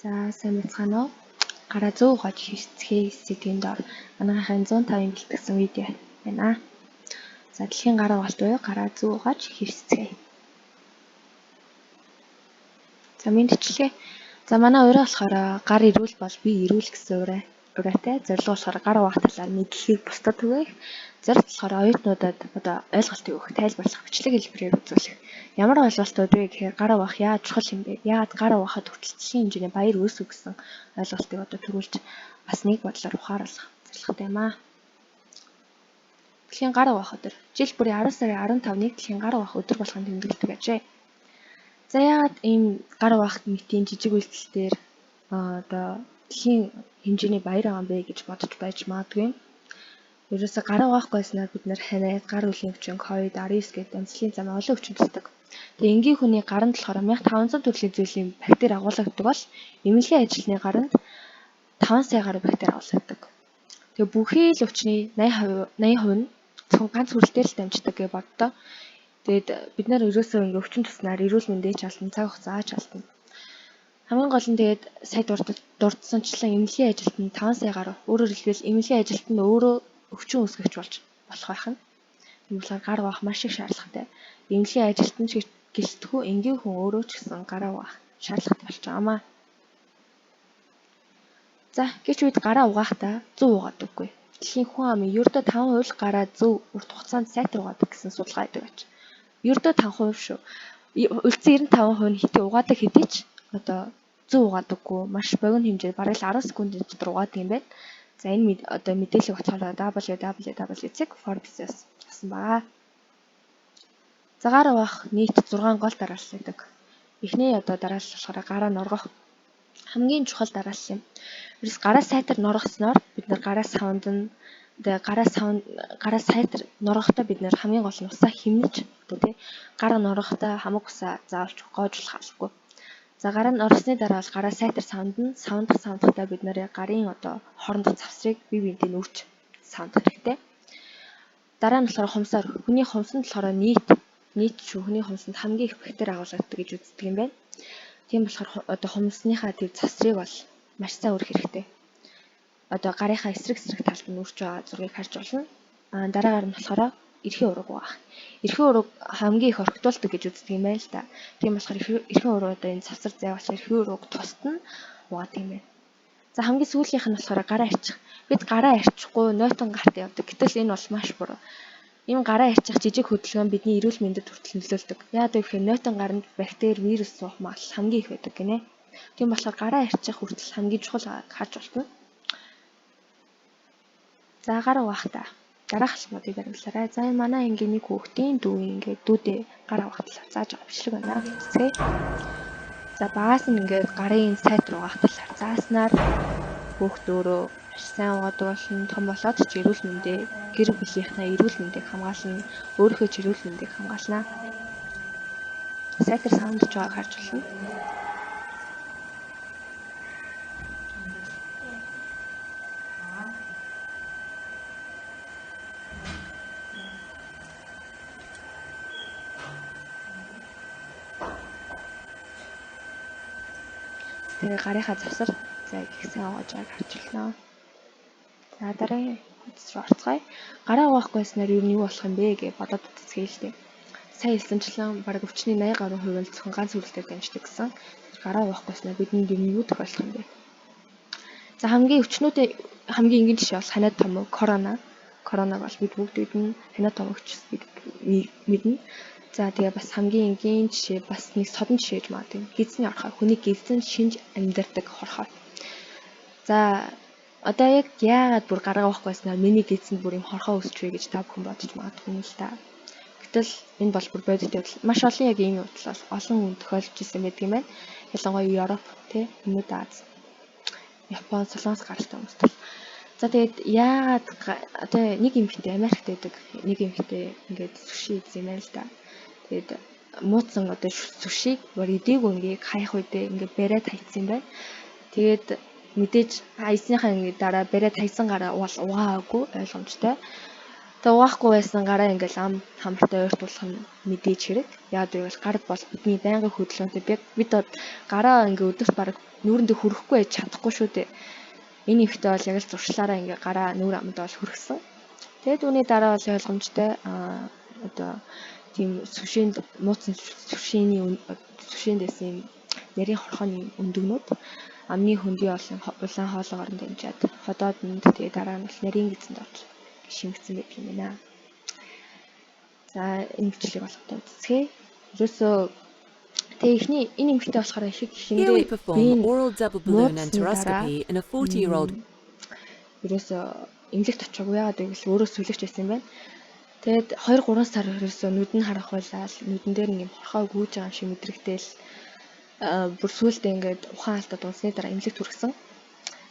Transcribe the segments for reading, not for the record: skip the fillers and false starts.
За сайн байцгаана уу? Гараа зөө угааж хийцгээе сэдвийн доор манайхын 105-ын бэлтгэсэн видео байна. За дэлхийн гараа угаалт буюу гараа зөө угааж хийцгээе. За мэдчихлээ. За манай ураа болохоор гар ирүүл бол би ирүүл гэсэн ураатай. Зорилго болохоор гар угаах талаар мэдлэгийг бусдад түгээх. Зорилт болохоор оюутнуудад одоо ойлголт өгөх, тайлбарлах, бичлэг хэлбэрээр үзүүлэх. Ямар ойлголтууд вэ гэхээр гар угаах яаж чухал юм бэ? Яагаад гар угаахад хүртэлцлийн хэмжээний баяр үүсв гэсэн ойлголтыг одоо төрүүлж бас нэг бодлоор ухааруулах зорилготой юм аа. Дэлхийн гар угаах өдөр. Жил бүрийн 10 сарын 15-ныг дэлхийн гар угаах өдөр болгон тэмдэглэдэг ажээ. За яагаад ийм гар угаах мэтийн жижиг үйлдэлтээр одоо дэлхийн хэмжээний баяр байгаа юм бэ гэж бодож байж магадгүй. Ерөөсө гар угаахгүйснээр бид нэр ханиад гар үлийн өвчин, ковид 19 гэдэг амьсгалын зам олон өвчин тусдаг. Тэгээ энгийн хүний гаранд болохоор 1500 төрлийн зүйлийн бактери агуулгадаг бол эмнэлгийн ажилтны гаранд 5 сая гаруй бактери агуулгадаг. Тэгээ бүхий л өвчний 80% нь зөвхөн ганц хүрэлтээр л дамждаг гэж боддоо. Тэгээд бид нар ерөөсөө ингээ өвчин туснаар эрүүл мэндээ ч алдна, цаг хугацаа ч алдна. Хамгийн гол нь тэгээд сая дурдсанчлан эмнэлгийн ажилтны 5 сая гаруй. Өөрөөр хэлбэл эмнэлгийн ажилтанд өөрөө өвчин үүсгэгч болж болох байх нь. Тийм болохоор гар угаах маш их шаардлагатай. Эмнэлгийн ажилтан ч гэлтгүү энгийн хүн өөрөө ч гэсэн гараа угаах шаардлагатай болж байгаамаа. За гэвч бид гараа угаахдаа зөв угаадаггүй. Дэлхийн хүн амын ердөө 5% гараа зөв урт хугацаанд сайтар угаадаг гэсэн судалгаа байдаг байж. Ердөө 5% шүү. Үлдсэн 95% нь хитэ угаадаг хэдий ч одоо зөв угаадаггүй. Маш богино хэмжээ бараг л 10 секундын дотор угаадаг юм байна. За энэ одоо мэдээлэл болохоор www.forbes-с авсан байгаа. За гар угаах нийт 6 гол дараалал байдаг. Эхний одоо дараалал болохоор гараа норгох хамгийн чухал дараалал юм. Ерөөс гараа сайтар норгосноор бид нар гараа сайтар норгохдоо бид нар хамгийн гол нь усаа хэмнэж одоо тий гараа норгохдоо хамаг усаа заавалч гоожлох албагүй. За гараа норгосны дараа бол гараа сайтар савнахдаа бид нарын гарын одоо хоорондох завсрыг бие биентэй нүүрч савнах хэрэгтэй. Дараа нь болохоор хумсаар хүний хумсанд болохоор нийт хүний хумсанд хамгийн их бактери агуулгадаг гэж үздэг юм байна. Тийм болохоор одоо хумсныхаа тэр завсрыг бол маш сайн өрөх хэрэгтэй. Одоо гарынхаа эсрэг талд нь үрж байгаа зургийг харж болно. Дараагаар нь болохоор эрхийн ураг угаах. Эрхийн ураг хамгийн их орхитуулдаг гэж үздэг юм байна л да. Тийм болохоор эрхийн ураг одоо энэ завсар зайвалч эрхийн ураг тусад нь угаадаг юм байна. За хамгийн сүүлийнх нь болохоор гараа арчих. Бид гараа арчихгүй нойтон гарт явдаг. Гэтэл энэ бол маш буруу. Ийм гараа арчих жижиг хөдөлгөөн бидний эрүүл мэндэд хүртэл нөлөөлдөг. Яагаад гэвэл нойтон гаранд бактери, вирус суух магадлал хамгийн их байдаг гинэ. Тийм болохоор гараа арчих хүртэл хамгийн чухал харж байна. За гараа угаахтаа дараах алхмуудыг баримтлаарай. За энэ манай ангийн нэг хүүхдийн дүүийн ингээд дүүдээ гараа угаах талаар зааж байгаа бичлэг байна. Үзье. За багаас нь ингээд гарын сайтар угаах талаар зааснаар хүүхд өөрөө маш сайн угаадаг болно. Том болоод ч эрүүл мэндээ гэр бүлийнхээ эрүүл мэндийг хамгаална. Өөрийнхөө ч эрүүл мэндийг хамгаална. Сайтар саундж байгааг харж байна. Тэгээ гарынхаа завсар за их сайн угааж байгааг харж байна. За дараагийн үдс рүү орцгоё. Гараа угаахгүйснээр юу болох юм бэ гэж бодоод үзье л дээ. Сайн хэлсэнчлэн бараг өвчний 80 гаруй хувь нь зөвхөн ганц хүрэлтээр дамждаг гэсэн. Гараа угаахгүйснээр бидэнд юу тохиолдох юм бэ? За хамгийн энгийн жишээ бол ханиад томог корона. Коронаг бол бид бүгд нь ханиад томогч мэднэ. За тэгээ бас хамгийн энгийн жишээ бас нэг содон жишээж магадгүй. Гидсний орхой. Хүний гидсэн шинж амьдардаг хорхой. За одоо яг яагаад бүр гараа угаахгүйснээр миний гидсэнд бүр юм хорхоо өсч вэ гэж та бүхэн бодож магадгүй юм л та. Гэтэл энэ бол бүр бодит явдал. Маш олон яг ийм явдал олон хүн тохиолдож ирсэн байдаг юм байна. Ялангуяа Европ тий Өмнөд Аз, Япон, Солонгос гаралтай хүмүүст бол. За тэгээд яагаад одоо нэг эмэгтэй Америкт байдаг нэг эмэгтэй ингээд сүши ийдсэн юм байна л да. Тэгээд мууцсан одоо сүшиг бүр идээгүй ингээд хаях үедээ ингээд бариад хайцсан юм байна. Тэгээд мэдээж хайсныхаа ингээд дараа бариад хайсан гараа угаагүй ойлгомжтой. Тэгээ угаахгүй байсан гараа ингээл ам хамартай ойртуулах нь мэдээж хэрэг. Яг гэвэл гар бол бидний байнгын хөдөлгөөнтэй бид гараа ингээ өдөрт бараг нүүрэндээ хүрэхгүй байж чадахгүй шүү дээ. Энэ ихтэй бол яг л зуршлаараа ингээ гараа нүүр амд бол хүргэсэн. Тэгээд үүний дараа бол ойлгомжтой одоо тийм сүшээнд нууцсан сүшээндээс юм нарийн хорхооны өндөгнүүд амны хөндөй олон улаан хоолоогоор нь дамжаад ходооднд тэгээ дараа нь нарийн гизэнд орж шимэгдсэн байх юм байна. За энэ бичлэгийг болготой үзцгээе. Ерөөсөө тэгээ эхний энэ эмэгтэй болохоор их ихэндээ oral double balloon enteroscopy in a 40-year-old. Ерөөсөө эмнэлэгт очиагүй яагаад гэвэл өөрөө сүлэгч байсан юм байна. Тэгээд 2-3 сар ерөөсөө нүдэн харах байлаа. Нүдэн дээр ингээм хорхоо гүйж байгаа юм шиг мэдрэгдээл бүр сүултээ ингээд ухаан алдаад унсны дараа эмнэлэгт хүргэсэн.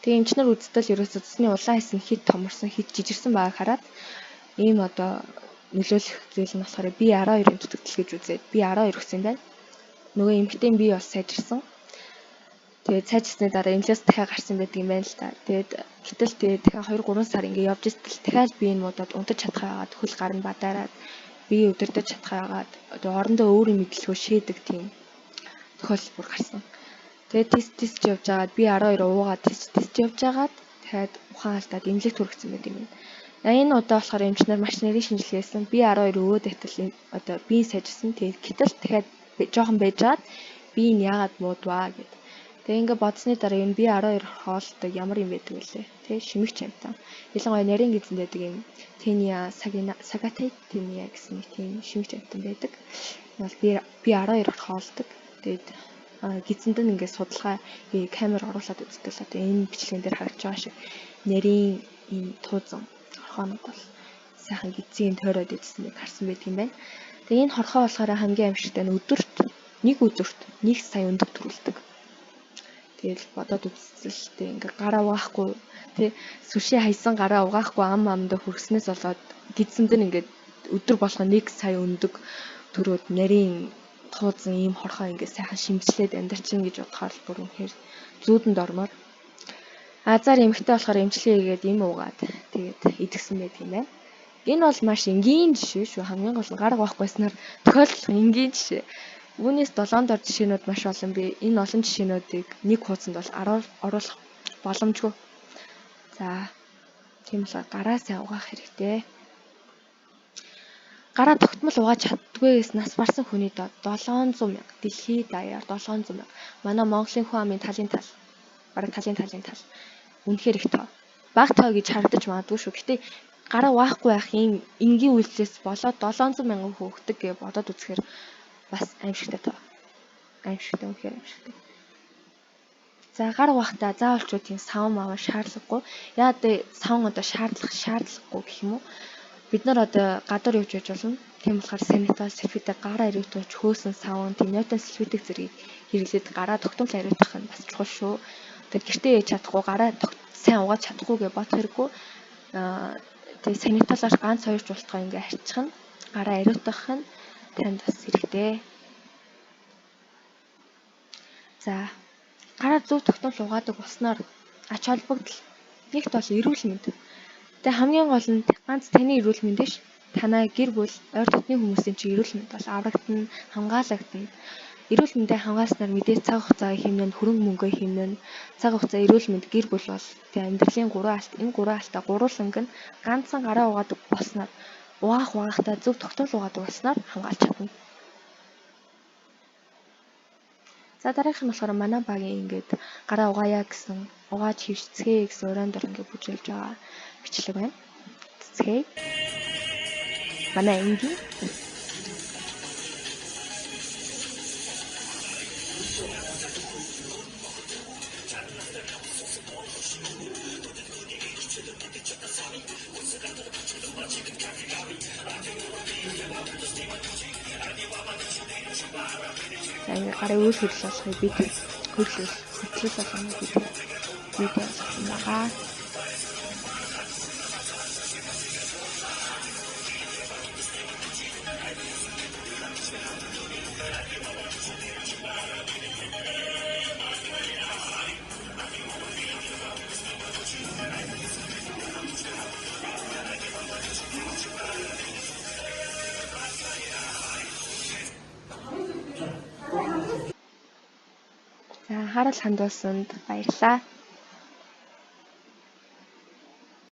Тэгээ эмчнэр үзтэл ерөөсөө цэсний улаан хэсэг нь хит томорсон, хит жижигсэн байгааг хараад ийм одоо нөлөөлөх зүйл нь болохоор B12-ын дутагдал гэж үзээд B12 гэсэн юм байна. Нөгөө эмэгтэйн бие бас сайжирсан. Тэгээд сайжирсны дараа эмнэлээс дахиад гарсан байдаг юм байна л та. Тэгээд гэтэл дахиад 2-3 сар ингээд явж иртэл дахиад бие нь муудаад унтаж чадхаа байгаад хөл гар нь бадаараад бие өдөрдөж чадхаа байгаад одоо орондоо өөрийн мэдлэгөө шийдэг тийм тохиолдол гарсан. Тэгээд тест явж байгаад B12 уугаад тест явж байгаад дахиад ухаан алдаад эмнэлэгт хүргэсэн байдаг юм. Энэ удаа болохоор эмчнэр маш нарийн шинжилгээсэн B12 өөд байтал одоо бие сайжирсан. Тэгээд гэтэл дахиад жоохон байжгаад бие нь яагаад муудваа гэдэг. Тэгээ ингээ бодсны дараа энэ B12 хоолдог ямар юм байдаг вүлээ. Тэ шимэгч амтан. Ялангуяа нарийн гизэнд байдаг юм Tenia Sagatai Tenia гэсэн тийм шимэгч амтан байдаг. Бол B12 хоолдог. Тэгээд гизэнд нь ингээ судалгаа камер оруулаад үзтэл одоо энэ бичлэгэн дээр харагдж байгаа шиг нарийн ийм туузан хорхоонууд бол сайхан гизийн тойроод идсэнийг харсан байдаг юм байна. Тэгээ энэ хорхоо болохоор хамгийн амжилттай нь өдөрт 1 сая өндөг төрүүлдэг. Тэгэл бодоод үзэлтэй ингээ гараа угаахгүй тий сүшээ хайсан гараа угаахгүй амдаа хүрснээс болоод гидсэнд нь ингээд өдөр болгоо 1 сая өндөг төрөөд нарийн туузан ийм хорхоо ингээ сайхан шимжлээд амьдарчин гэж бодохоор бүр үнэхээр зүүдэнд ормоор азар эмхтэй болохоор эмчилгээ хийгээд юм уугаад тэгээд идэгсэн байдаг юм байна. Энэ бол маш энгийн жишээ шүү. Хамгийн гол нь гараа угаахгүйснээр тохиолдох энгийн жишээ. Үүнээс 7 дор жишээнүүд маш олон бий. Энэ олон жишээнүүдийг нэг хуудсанд бол оруулах боломжгүй. За тийм болохоор гараа сайн угаах хэрэгтэй. Гараа тогтмол угааж чаддгүйгээс нас барсан хүний доод 700 мянга дэлхийд даяар 700 мянга. Манай Монголын хүн амын талын тал. Бараг талын тал. Үнэхээр их тоо. Бага тоо гэж харагдаж магадгүй шүү. Гэтэ гараа угаахгүй байх ийм энгийн үйлслээс болоод 700 мянган хөөгдөг гэж бодоод үзэхээр бас аимшигтай тоо. Аимшигтай үнэхээр аимшигтай. За гар угаахтаа заавал ч тийм савн маа шаардлагагүй. Яа дэ савн одоо шаардлагагүй гэх юм уу? Бид нар одоо гадуур явж болно. Тийм болохоор санитал сэлфитэ гараа ирээдүйч хөөсөн савн тийм ньютон сэлфитик зэргийг хэрэглээд гараа тогтмол ариутгах нь бас чухал шүү. Тэгээд гэртээ яж чадахгүй гараа сайн угааж чадахгүй гэж бодох хэрэггүй. Тэгээд саниталаар ганц 2 жуултгаа ингээ арчих нь гараа ариутгах нь танд бас хэрэгтэй. За гараа зөв тогтмол угаадаг болсноор ач холбогдол нэгт бол эрүүл мэнд. Тэгээ хамгийн гол нь ганц таны эрүүл мэнд биш. Танай гэр бүл, ойр дотны хүмүүсийн чи эрүүл мэнд бол аврагдана, хамгаалагдана. Эрүүл мэндээ хамгаалснаар мэдээ цаг хугацаа хэмнэн, хөрөнгө мөнгөө хэмнэн, цаг хугацаа эрүүл мэнд гэр бүл бол тэгээ амьдралын 3 алт, энэ 3 алтаа гурууланг нь ганцхан гараа угаадаг болсноор угаахтаа зөв тогтмол угаадаг болсноор хамгаалж чадна. За дараагийнх нь болохоор манай багийн ингээд гараа угаая гэсэн угааж хөвчцгээе гэсэн уран дор ингээд бүжиглж байгаа бичлэг байна. Цэцгээ. Манай энгийн за ингээ гараа үйл хөдлөл болохыг бид хөдлөл болгоно бид видео хийсэн байгаа. За анхаарал хандуулсанд баярлалаа.